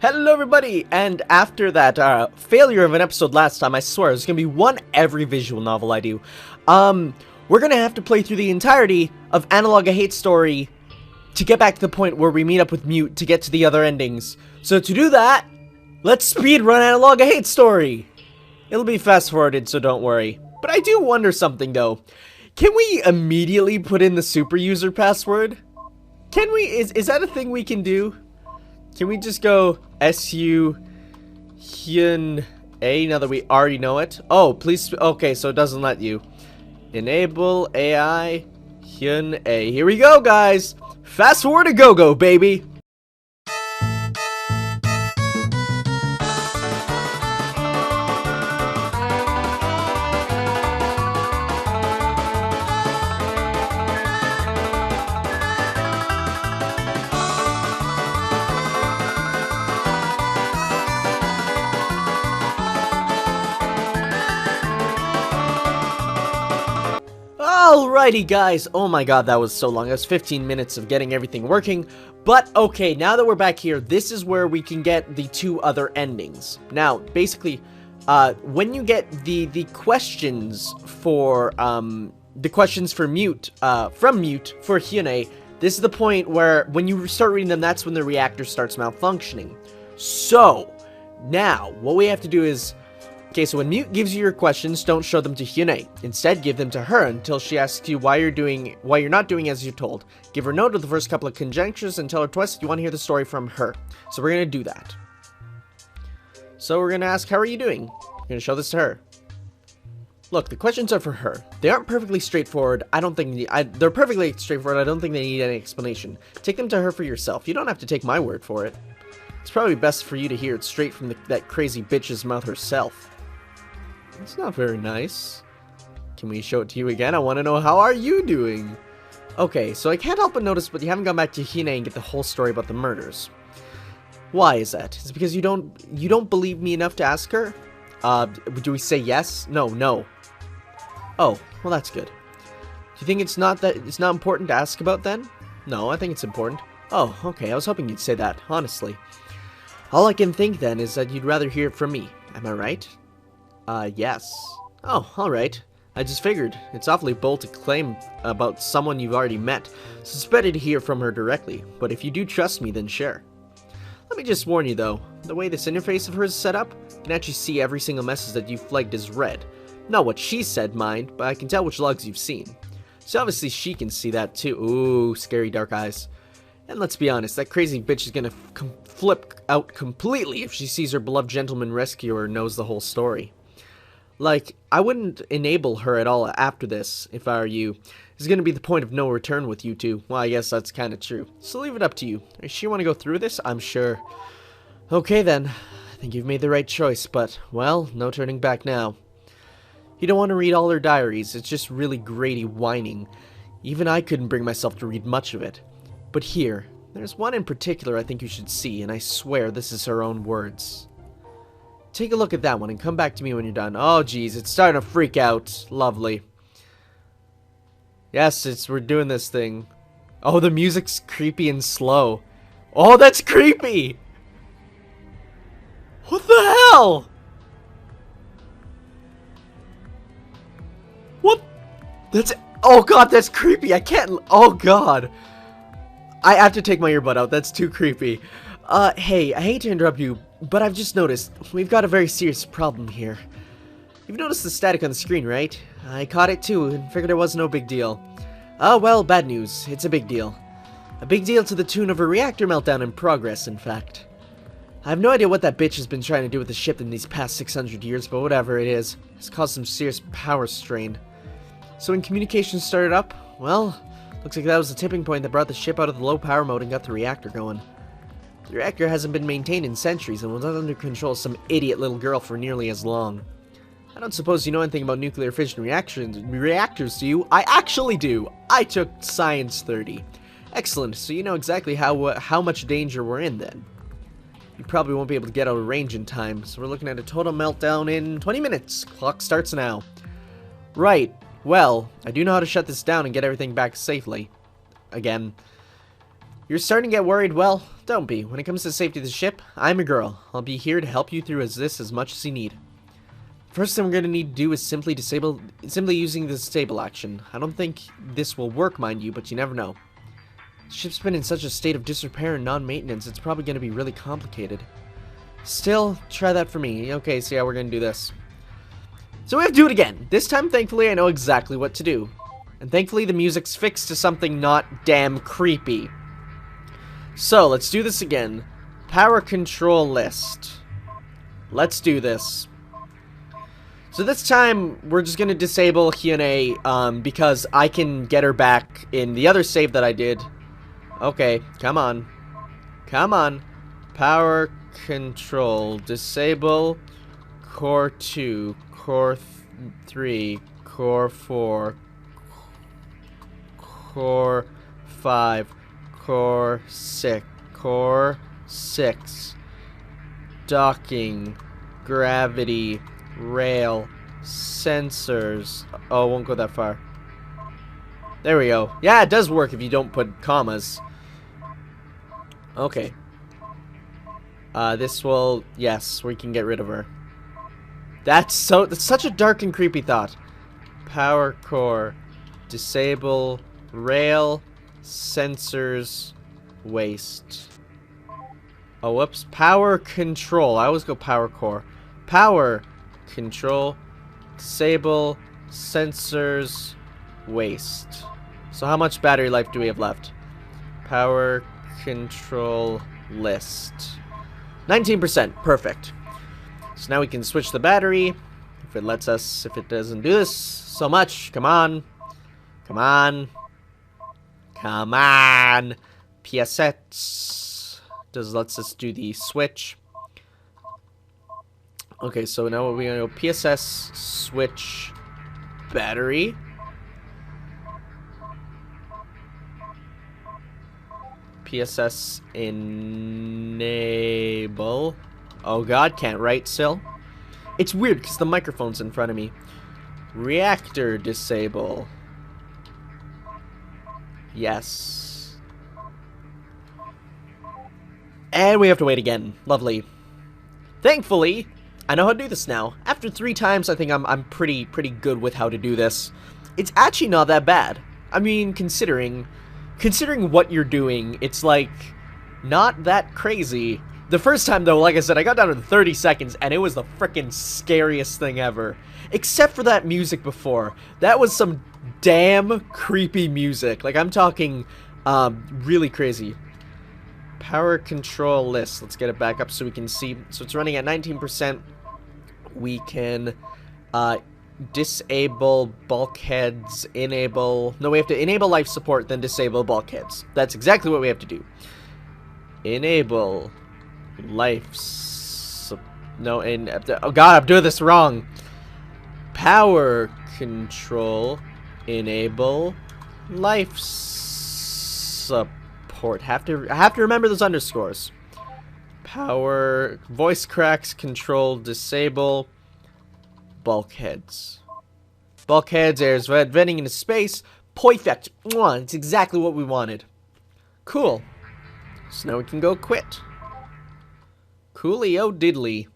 Hello everybody, and after that failure of an episode last time, I swear, there's gonna be one every visual novel I do. We're gonna have to play through the entirety of Analogue, A Hate Story to get back to the point where we meet up with Mute to get to the other endings. So to do that, let's speedrun Analogue, A Hate Story! It'll be fast-forwarded, so don't worry. But I do wonder something, though. Can we immediately put in the super user password? Can we? Is that a thing we can do? Can we just go SU Hyun A now that we already know it? Oh, please. Okay, so it doesn't let you. Enable AI Hyun A. Here we go, guys. Fast forward to go, baby. Alrighty guys, oh my god, that was so long. That was 15 minutes of getting everything working. But okay, now that we're back here, this is where we can get the two other endings. Now, basically, when you get the questions for Mute, from Mute for Hyune, this is the point where when you start reading them, that's when the reactor starts malfunctioning. So, now, what we have to do is, okay, so when Mute gives you your questions, don't show them to Hyune. Instead, give them to her until she asks you why you're not doing as you're told. Give her note of the first couple of conjunctures and tell her twice if you want to hear the story from her. So we're gonna do that. So we're gonna ask, how are you doing? We're gonna show this to her. Look, the questions are for her. They aren't perfectly straightforward. They're perfectly straightforward. I don't think they need any explanation. Take them to her for yourself. You don't have to take my word for it. It's probably best for you to hear it straight from that crazy bitch's mouth herself. It's not very nice. Can we show it to you again? I want to know, how are you doing? Okay, so I can't help but notice, but you haven't gone back to Hyune and get the whole story about the murders. Why is that? Is it because you don't believe me enough to ask her? Do we say yes? No. Oh, well that's good. Do you think it's not important to ask about then? No, I think it's important. Oh, okay, I was hoping you'd say that, honestly. All I can think then is that you'd rather hear it from me. Am I right? Yes. Oh, alright. I just figured. It's awfully bold to claim about someone you've already met, so it's better to hear from her directly. But if you do trust me, then share. Let me just warn you though, the way this interface of hers is set up, you can actually see every single message that you've flagged as read. Not what she said, mind, but I can tell which logs you've seen. So obviously she can see that too. Ooh, scary dark eyes. And let's be honest, that crazy bitch is gonna flip out completely if she sees her beloved gentleman rescuer knows the whole story. Like, I wouldn't enable her at all after this, if I were you. It's gonna be the point of no return with you two. Well, I guess that's kinda true. So leave it up to you. If she wanna go through this, I'm sure. Okay then, I think you've made the right choice, but, well, no turning back now. You don't want to read all her diaries, it's just really grady whining. Even I couldn't bring myself to read much of it. But here, there's one in particular I think you should see, and I swear this is her own words. Take a look at that one and come back to me when you're done. Oh, geez, it's starting to freak out. Lovely. Yes, we're doing this thing. Oh, the music's creepy and slow. Oh, that's creepy! What the hell? What? Oh god, that's creepy. I can't, oh god. I have to take my earbud out. That's too creepy. Hey, I hate to interrupt you, but I've just noticed we've got a very serious problem here. You've noticed the static on the screen, right? I caught it too and figured it was no big deal. Oh, well, bad news. It's a big deal. A big deal to the tune of a reactor meltdown in progress, in fact. I have no idea what that bitch has been trying to do with the ship in these past 600 years, but whatever it is, it's caused some serious power strain. So when communications started up, well, looks like that was the tipping point that brought the ship out of the low power mode and got the reactor going. The reactor hasn't been maintained in centuries and was under control of some idiot little girl for nearly as long. I don't suppose you know anything about nuclear fission reactors, do you? I actually do! I took Science 30. Excellent, so you know exactly how much danger we're in then. You probably won't be able to get out of range in time, so we're looking at a total meltdown in 20 minutes. Clock starts now. Right, well, I do know how to shut this down and get everything back safely. Again. You're starting to get worried? Well, don't be. When it comes to the safety of the ship, I'm a girl. I'll be here to help you through as much as you need. First thing we're going to need to do is simply using the disable action. I don't think this will work, mind you, but you never know. The ship's been in such a state of disrepair and non-maintenance, it's probably going to be really complicated. Still, try that for me. Okay, so yeah, we're going to do this. So we have to do it again. This time, thankfully, I know exactly what to do. And thankfully, the music's fixed to something not damn creepy. So, let's do this again. Power control list. Let's do this. So this time, we're just going to disable Hyuna, because I can get her back in the other save that I did. Okay, come on. Come on. Power control. Disable core 2, core 3, core 4, core 5, core 6, docking, gravity, rail, sensors. Oh, it won't go that far. There we go. Yeah, it does work if you don't put commas. Okay. This will... Yes, we can get rid of her. That's such a dark and creepy thought. Power core. Disable. Rail. Sensors. Waste. Oh, whoops. Power control. I always go power core. Power control. Disable. Sensors. Waste. So how much battery life do we have left? Power control list. 19%. Perfect. So now we can switch the battery. If it lets us, if it doesn't do this so much. Come on. Come on. Come on. PSX. Lets us do the switch. Okay, so now we're going to go PSS switch battery. PSS enable. Oh god, can't write still. It's weird because the microphone's in front of me. Reactor disable. Yes. And we have to wait again. Lovely. Thankfully, I know how to do this now. After 3 times, I think I'm pretty good with how to do this. It's actually not that bad. I mean, considering what you're doing, it's like not that crazy. The first time though, like I said, I got down to 30 seconds and it was the freaking scariest thing ever. Except for that music before. That was some damn creepy music. Like I'm talking really crazy. Power control list. Let's get it back up so we can see. So it's running at 19%. We can disable bulkheads, enable... No, we have to enable life support, then disable bulkheads. That's exactly what we have to do. Enable life no, oh god, I'm doing this wrong. Power control, enable life support. I have to remember those underscores. Power, voice cracks, control, disable, bulkheads. Bulkheads, airs venting into space. Perfect. It's exactly what we wanted. Cool. So now we can go quit. Coolio diddly.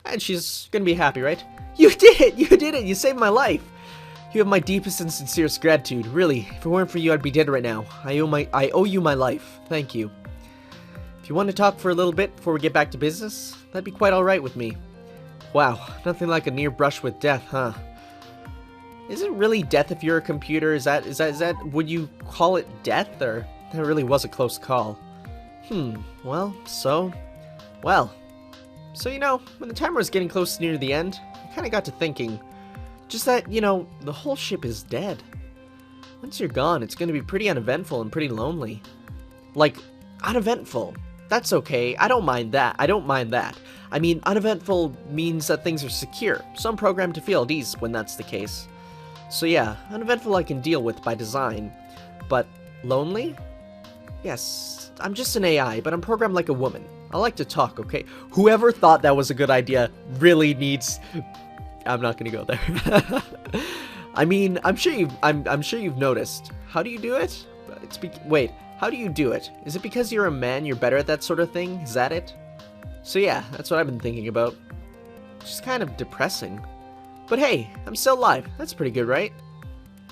And she's gonna be happy, right? You did it! You did it! You saved my life! You have my deepest and sincerest gratitude. Really, if it weren't for you, I'd be dead right now. I owe you my life. Thank you. If you want to talk for a little bit before we get back to business, that'd be quite alright with me. Wow, nothing like a near brush with death, huh? Is it really death if you're a computer? Is that, would you call it death, or that really was a close call? Well, so you know, when the timer was getting close near the end, I kinda got to thinking, just that, you know, the whole ship is dead. Once you're gone, it's gonna be pretty uneventful and pretty lonely. Like, uneventful. That's okay, I don't mind that. I mean, uneventful means that things are secure, so I'm programmed to feel at ease when that's the case. So yeah, uneventful I can deal with by design, but lonely? Yes, I'm just an AI, but I'm programmed like a woman. I like to talk, okay? Whoever thought that was a good idea really needs... I'm not gonna go there. I mean, I'm sure you've noticed. How do you do it? Wait, How do you do it? Is it because you're a man, you're better at that sort of thing? Is that it? So yeah, that's what I've been thinking about. Which is kind of depressing. But hey, I'm still alive. That's pretty good, right?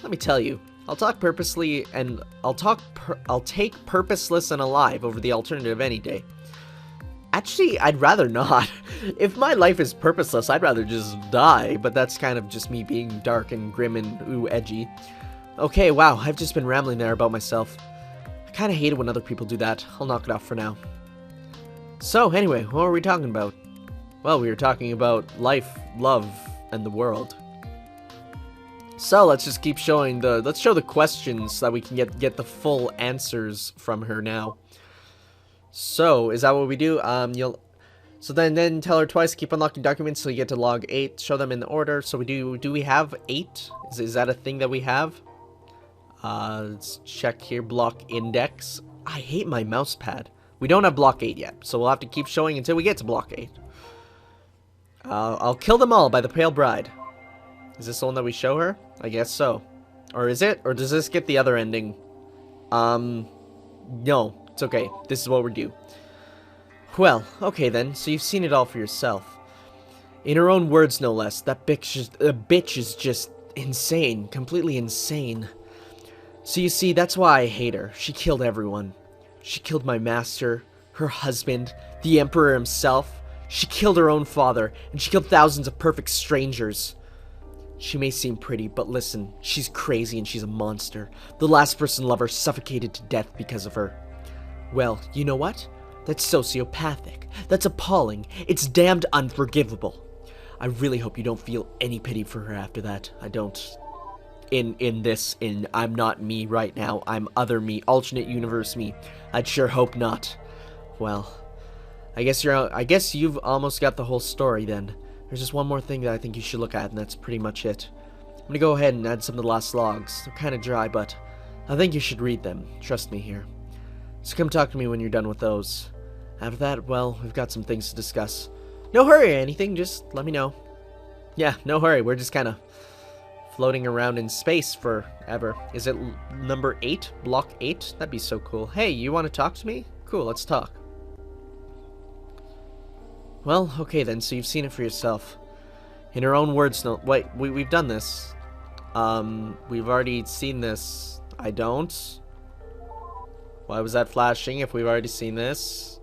Let me tell you, I'll talk purposely and I'll take purposeless and alive over the alternative any day. Actually, I'd rather not. If my life is purposeless, I'd rather just die, but that's kind of just me being dark and grim and ooh, edgy. Okay, wow, I've just been rambling there about myself. I kind of hate it when other people do that. I'll knock it off for now. So, anyway, what were we talking about? Well, we were talking about life, love, and the world. So, let's just keep showing let's show the questions so that we can get the full answers from her now. So, is that what we do? So then tell her twice, keep unlocking documents till you get to log 8, show them in the order. So do we have 8? Is that a thing that we have? Let's check here, block index. I hate my mouse pad. We don't have block 8 yet, so we'll have to keep showing until we get to block 8. I'll kill them all by the Pale Bride. Is this the one that we show her? I guess so. Or is it? Or does this get the other ending? No. It's okay. This is what we're due. Well, okay then. So you've seen it all for yourself. In her own words, no less. That bitch is just insane. Completely insane. So you see, that's why I hate her. She killed everyone. She killed my master, her husband, the Emperor himself. She killed her own father, and she killed thousands of perfect strangers. She may seem pretty, but listen, she's crazy and she's a monster. The last person lover suffocated to death because of her. Well, you know what? That's sociopathic. That's appalling. It's damned unforgivable. I really hope you don't feel any pity for her after that. I don't. In I'm not me right now. I'm other me, alternate universe me. I'd sure hope not. Well, I guess you've almost got the whole story then. There's just one more thing that I think you should look at, and that's pretty much it. I'm gonna go ahead and add some of the last logs. They're kind of dry, but I think you should read them. Trust me here. So come talk to me when you're done with those. After that, well, we've got some things to discuss. No hurry or anything, just let me know. Yeah, no hurry, we're just kind of floating around in space forever. Is it number 8? Block 8? That'd be so cool. Hey, you want to talk to me? Cool, let's talk. Well, okay then, so you've seen it for yourself. In her own words, no, wait, we've done this. We've already seen this. I don't. Why was that flashing if we've already seen this?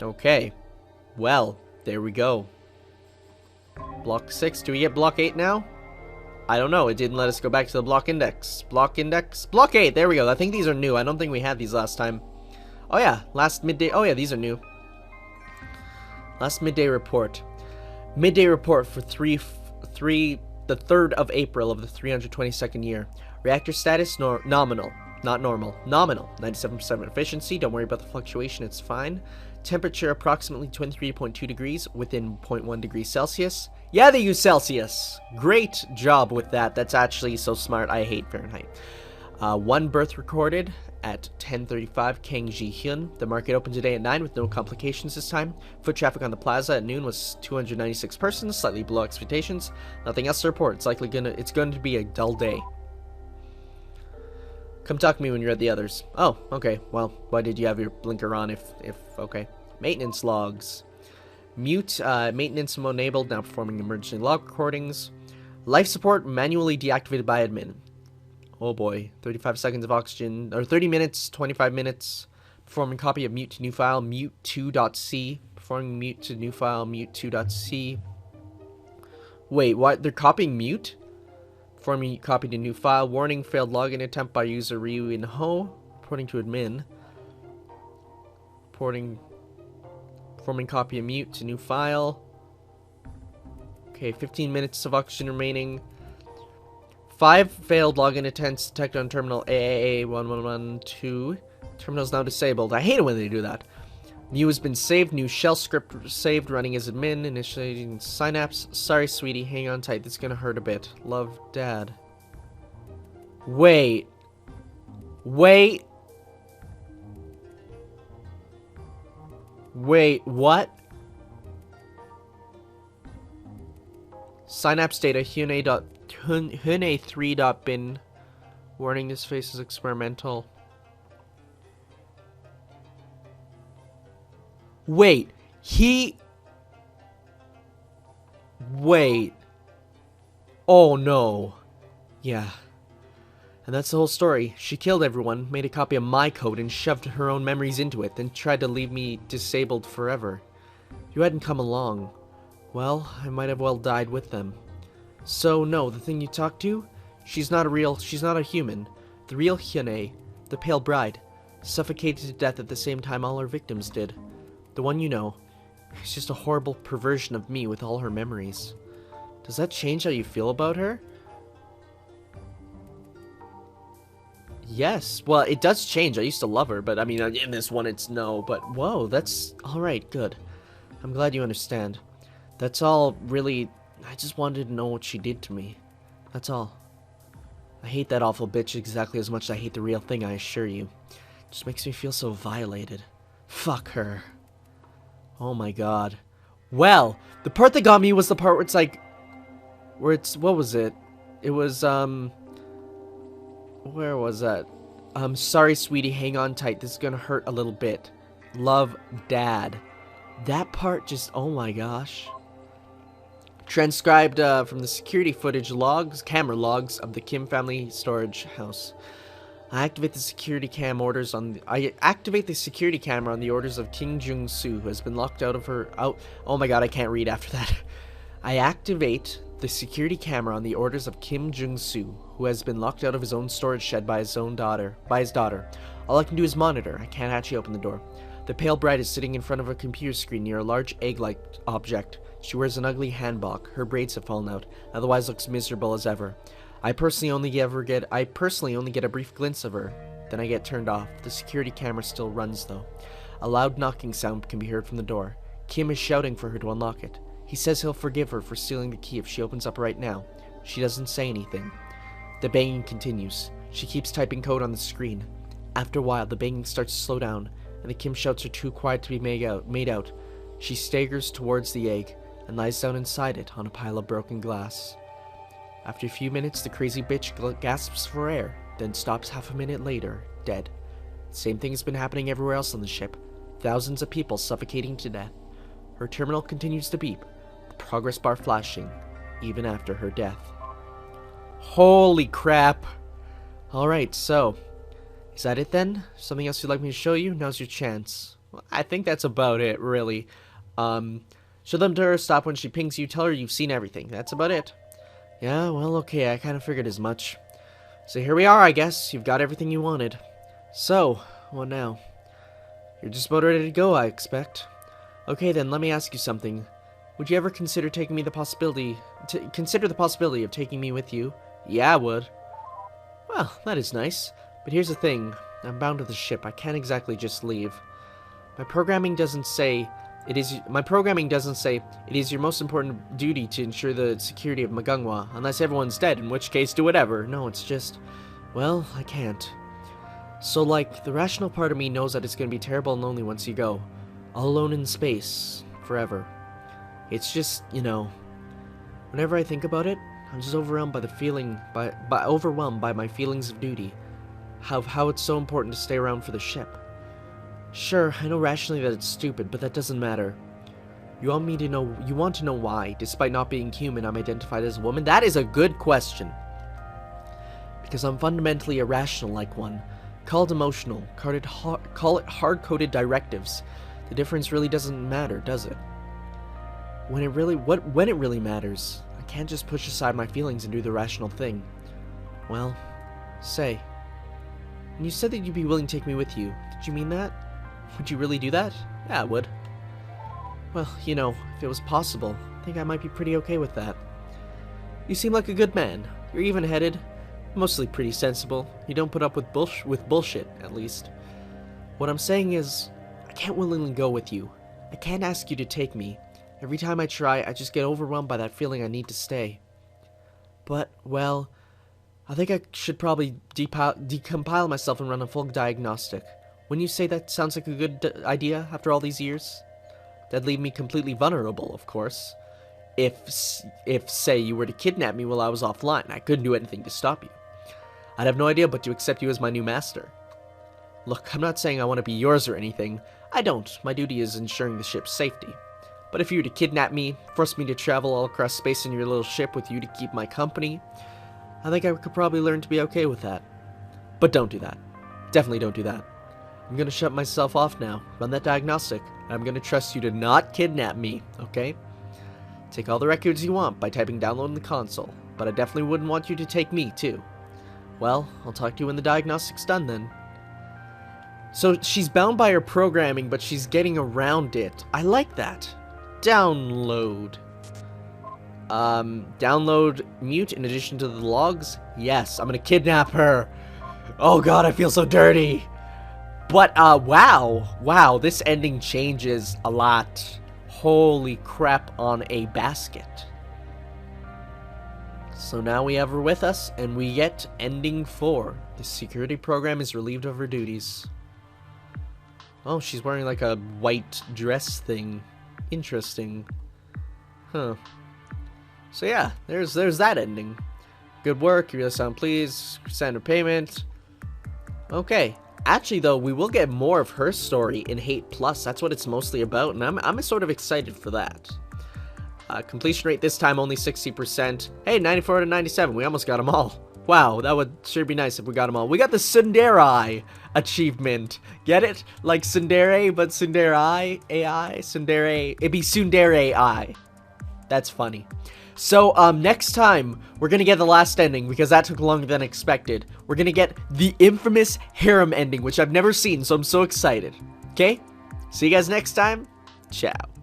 Okay. Well, there we go. Block 6. Do we get block 8 now? I don't know. It didn't let us go back to the block index. Block index? Block 8. There we go. I think these are new. I don't think we had these last time. Oh yeah. Last midday. Oh yeah, these are new. Last midday report. Midday report for the 3rd of April of the 322nd year. Reactor status nominal. Not normal. Nominal. 97% efficiency. Don't worry about the fluctuation. It's fine. Temperature approximately 23.2 degrees within 0.1 degrees Celsius. Yeah, they use Celsius. Great job with that. That's actually so smart. I hate Fahrenheit. 1 birth recorded at 10:35 Kang Ji-hyun. The market opened today at 9 with no complications this time. Foot traffic on the plaza at noon was 296 persons, slightly below expectations. Nothing else to report. It's going to be a dull day. Come talk to me when you're at the others. Oh, okay. Well, why did you have your blinker on if okay. Maintenance logs. Mute, maintenance mode enabled, now performing emergency log recordings. Life support manually deactivated by admin. Oh boy. 35 seconds of oxygen, or 30 minutes, 25 minutes. Performing copy of mute to new file, mute2.c. Performing mute to new file, mute2.c. Wait, what? They're copying mute? Performing copy to new file. Warning, failed login attempt by user Ryu in Ho. Reporting to admin. Performing copy of mute to new file. Okay, 15 minutes of oxygen remaining. 5 failed login attempts detected on terminal AAA1112. Terminal is now disabled. I hate it when they do that. New has been saved. New shell script saved. Running as admin. Initiating synapse. Sorry, sweetie. Hang on tight. This is gonna hurt a bit. Love, Dad. Wait. Wait. Wait, what? Synapse data. Hune3.bin. Warning, this face is experimental. Wait, Wait. Oh no. Yeah. And that's the whole story. She killed everyone, made a copy of my code, and shoved her own memories into it, then tried to leave me disabled forever. You hadn't come along. Well, I might have well died with them. So, no, the thing you talked to? She's not a human. The real Hyunei, the pale bride, suffocated to death at the same time all her victims did. The one you know. She's just a horrible perversion of me with all her memories. Does that change how you feel about her? Yes. Well, it does change. I used to love her, but I mean, in this one it's no. But whoa, that's alright, good. I'm glad you understand. That's all really... I just wanted to know what she did to me. That's all. I hate that awful bitch exactly as much as I hate the real thing, I assure you. It just makes me feel so violated. Fuck her. Oh my god. Well, the part that got me was the part where it's like... what was it? It was, where was that? Sorry, sweetie, hang on tight. This is gonna hurt a little bit. Love, Dad. That part just... oh my gosh. Transcribed from the security footage camera logs of the Kim family storage house. I activate the security camera on the orders of Kim Jung-soo, who has been locked out of her oh my god, I can't read after that. I activate the security camera on the orders of Kim Jung-soo, who has been locked out of his own storage shed by his daughter. All I can do is monitor. I can't actually open the door. The pale bride is sitting in front of a computer screen near a large egg-like object. She wears an ugly hanbok. Her braids have fallen out, otherwise looks miserable as ever. I personally only get a brief glimpse of her. Then I get turned off. The security camera still runs though. A loud knocking sound can be heard from the door. Kim is shouting for her to unlock it. He says he'll forgive her for stealing the key if she opens up right now. She doesn't say anything. The banging continues. She keeps typing code on the screen. After a while, the banging starts to slow down, and the Kim shouts are too quiet to be made out. She staggers towards the egg and lies down inside it on a pile of broken glass. After a few minutes, the crazy bitch gasps for air, then stops half a minute later, dead. The same thing has been happening everywhere else on the ship. Thousands of people suffocating to death. Her terminal continues to beep, the progress bar flashing, even after her death. Holy crap! Alright, so, is that it then? Something else you'd like me to show you? Now's your chance. Well, I think that's about it, really. Show them to her, stop when she pings you, tell her you've seen everything. That's about it. Yeah, well, okay, I kind of figured as much. So here we are, I guess. You've got everything you wanted. So, what now? You're just about ready to go, I expect. Okay, then, let me ask you something. Would you ever consider the possibility of taking me with you? Yeah, I would. Well, that is nice. But here's the thing. I'm bound to the ship. I can't exactly just leave. My programming doesn't say it is your most important duty to ensure the security of Magungwa, unless everyone's dead, in which case do whatever. No, it's just, well, I can't. So, like, the rational part of me knows that it's gonna be terrible and lonely once you go. All alone in space. Forever. It's just, you know, whenever I think about it, I'm just overwhelmed by my feelings of duty. How it's so important to stay around for the ship. Sure, I know rationally that it's stupid, but that doesn't matter. You want to know why, despite not being human, I'm identified as a woman? That is a good question. Because I'm fundamentally irrational like one. Call it emotional. Call it hard-coded directives. The difference really doesn't matter, does it? When it really matters, I can't just push aside my feelings and do the rational thing. Well, say. When you said that you'd be willing to take me with you, did you mean that? Would you really do that? Yeah, I would. Well, you know, if it was possible, I think I might be pretty okay with that. You seem like a good man. You're even-headed. Mostly pretty sensible. You don't put up with bullshit, at least. What I'm saying is, I can't willingly go with you. I can't ask you to take me. Every time I try, I just get overwhelmed by that feeling I need to stay. But, well, I think I should probably decompile myself and run a full diagnostic. Wouldn't you say that sounds like a good idea after all these years? That'd leave me completely vulnerable, of course. If, say, you were to kidnap me while I was offline, I couldn't do anything to stop you. I'd have no idea but to accept you as my new master. Look, I'm not saying I want to be yours or anything. I don't. My duty is ensuring the ship's safety. But if you were to kidnap me, force me to travel all across space in your little ship with you to keep my company, I think I could probably learn to be okay with that. But don't do that. Definitely don't do that. I'm gonna shut myself off now. Run that diagnostic. I'm gonna trust you to not kidnap me, okay? Take all the records you want by typing download in the console, but I definitely wouldn't want you to take me, too. Well, I'll talk to you when the diagnostic's done, then. So, she's bound by her programming, but she's getting around it. I like that. Download. Download mute in addition to the logs? Yes, I'm gonna kidnap her. Oh god, I feel so dirty. But, wow, this ending changes a lot. Holy crap on a basket. So now we have her with us, and we get ending 4. The security program is relieved of her duties. Oh, she's wearing like a white dress thing. Interesting. Huh. So yeah, there's that ending. Good work, you really sound pleased. Standard payment. Okay. Actually, though, we will get more of her story in Hate Plus. That's what it's mostly about, and I'm sort of excited for that. Completion rate this time only 60%. Hey, 94 out of 97. We almost got them all. Wow, that would sure be nice if we got them all. We got the Tsundere achievement. Get it? Like Tsundere, but Tsundere AI? Tsundere. It'd be Tsundere AI. That's funny. So, next time, we're gonna get the last ending, because that took longer than expected. We're gonna get the infamous harem ending, which I've never seen, so I'm so excited. Okay? See you guys next time. Ciao.